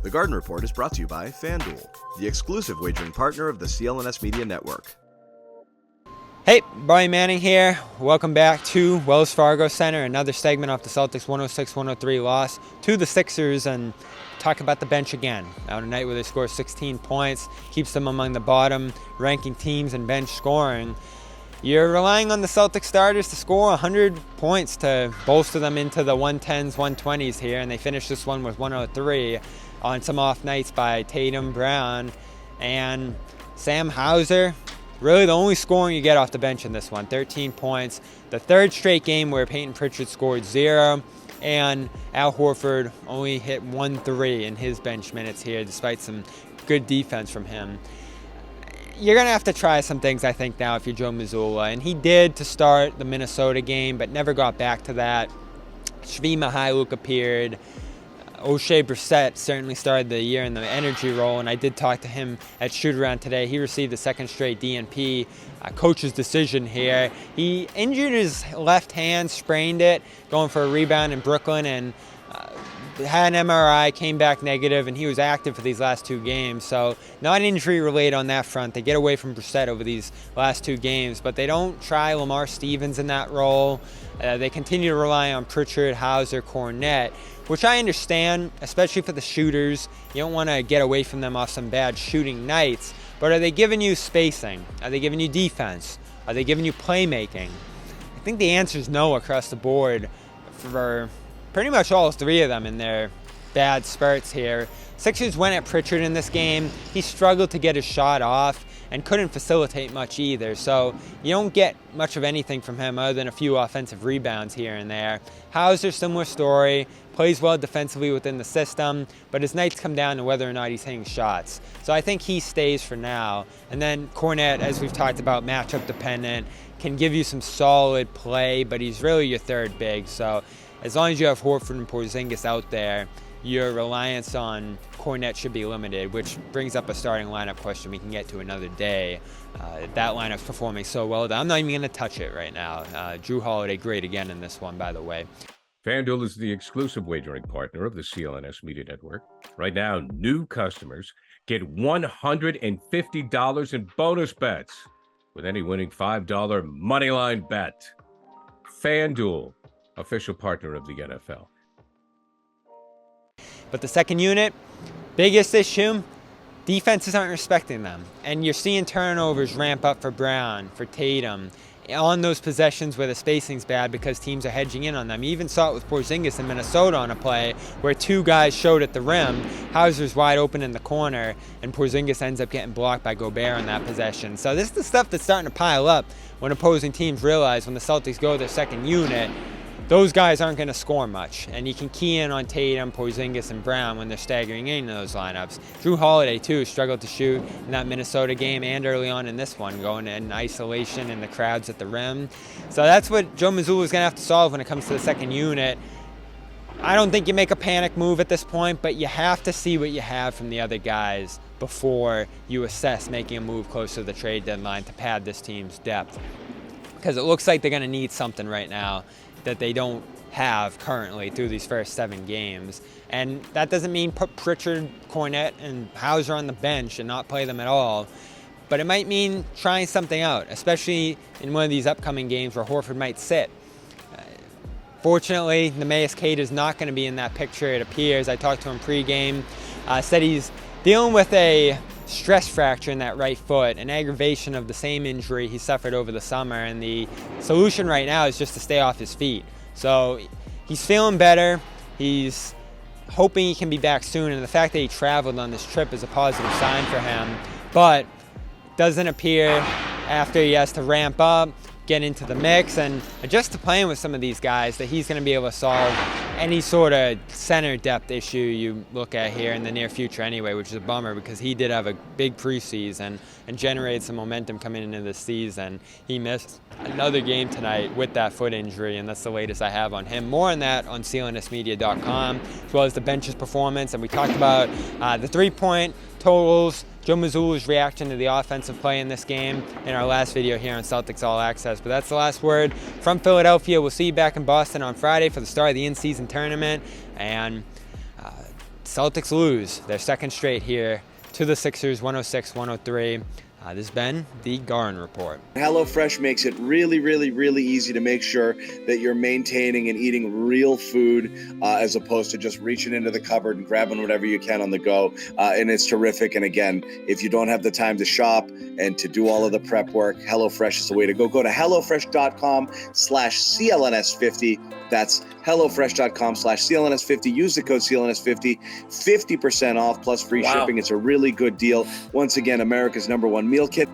The Garden Report is brought to you by FanDuel, the exclusive wagering partner of the CLNS Media Network. Hey, Brian Manning here. Welcome back to Wells Fargo Center. Another segment off the Celtics 106-103 loss to the Sixers, and talk about the bench again. Now, a night where they score 16 points, keeps them among the bottom ranking teams in bench scoring. You're relying on the Celtics starters to score 100 points to bolster them into the 110s, 120s here, and they finished this one with 103 on some off nights by Tatum, Brown, and Sam Hauser. Really the only scoring you get off the bench in this one, 13 points. The third straight game where Peyton Pritchard scored 0, and Al Horford only hit 1-3 in his bench minutes here, despite some good defense from him. You're going to have to try some things, I think, now if you're Joe Mazzulla. And he did to start the Minnesota game, but never got back to that. Shvi Mihailuk appeared. O'Shea Brissett certainly started the year in the energy role, and I did talk to him at shoot-around today. He received a second straight DNP, coach's decision here. He injured his left hand, sprained it, going for a rebound in Brooklyn, and had an MRI, came back negative, and he was active for these last 2 games. So not injury-related on that front. They get away from Brissett over these last 2 games, but they don't try Lamar Stevens in that role. They continue to rely on Pritchard, Hauser, Cornette, which I understand, especially for the shooters. You don't want to get away from them off some bad shooting nights, but are they giving you spacing? Are they giving you defense? Are they giving you playmaking? I think the answer is no across the board for pretty much all 3 of them in their bad spurts here. Sixers went at Pritchard in this game. He struggled to get his shot off and couldn't facilitate much either. So you don't get much of anything from him other than a few offensive rebounds here and there. Hauser, similar story. Plays well defensively within the system, but his nights come down to whether or not he's hitting shots. So I think he stays for now. And then Cornette, as we've talked about, matchup dependent, can give you some solid play, but he's really your third big. So as long as you have Horford and Porzingis out there, your reliance on Cornette should be limited, which brings up a starting lineup question we can get to another day. That lineup's performing so well that I'm not even going to touch it right now. Jrue Holiday, great again in this one, by the way. FanDuel is the exclusive wagering partner of the CLNS Media Network. Right now, new customers get $150 in bonus bets with any winning $5 moneyline bet. FanDuel, official partner of the NFL. But the second unit, biggest issue, defenses aren't respecting them. And you're seeing turnovers ramp up for Brown, for Tatum, on those possessions where the spacing's bad because teams are hedging in on them. You even saw it with Porzingis in Minnesota on a play where 2 guys showed at the rim. Hauser's wide open in the corner, and Porzingis ends up getting blocked by Gobert on that possession. So this is the stuff that's starting to pile up when opposing teams realize when the Celtics go to their second unit, those guys aren't going to score much, and you can key in on Tatum, Porzingis, and Brown when they're staggering in those lineups. Jrue Holiday, too, struggled to shoot in that Minnesota game and early on in this one, going in isolation and the crowds at the rim. So that's what Joe Mazzulla is going to have to solve when it comes to the second unit. I don't think you make a panic move at this point, but you have to see what you have from the other guys before you assess making a move close to the trade deadline to pad this team's depth. Because it looks like they're going to need something right now that they don't have currently through these first 7 games. And that doesn't mean put Pritchard, Cornette, and Hauser on the bench and not play them at all. But it might mean trying something out, especially in one of these upcoming games where Horford might sit. Fortunately, Neemias Queta is not going to be in that picture, it appears. I talked to him pregame. Said he's dealing with a stress fracture in that right foot, an aggravation of the same injury he suffered over the summer, and the solution right now is just to stay off his feet. So he's feeling better. He's hoping he can be back soon, and the fact that he traveled on this trip is a positive sign for him, but doesn't appear after he has to ramp up, get into the mix, and adjust to playing with some of these guys that he's going to be able to solve any sort of center depth issue you look at here in the near future anyway, which is a bummer because he did have a big preseason and generated some momentum coming into this season. He missed another game tonight with that foot injury, and that's the latest I have on him. More on that on CLNSmedia.com, as well as the bench's performance, and we talked about the three-point totals, Joe Mazzulla's reaction to the offensive play in this game in our last video here on Celtics All Access. But that's the last word from Philadelphia. We'll see you back in Boston on Friday for the start of the in-season tournament. And Celtics lose their second straight here to the Sixers, 106-103. This has been the Garn Report. HelloFresh makes it really, really, really easy to make sure that you're maintaining and eating real food as opposed to just reaching into the cupboard and grabbing whatever you can on the go. And it's terrific. And again, if you don't have the time to shop and to do all of the prep work, HelloFresh is the way to go. Go to HelloFresh.com/CLNS50. That's HelloFresh.com/CLNS50. Use the code CLNS50, 50% off plus free shipping. It's a really good deal. Once again, America's #1 meal kit.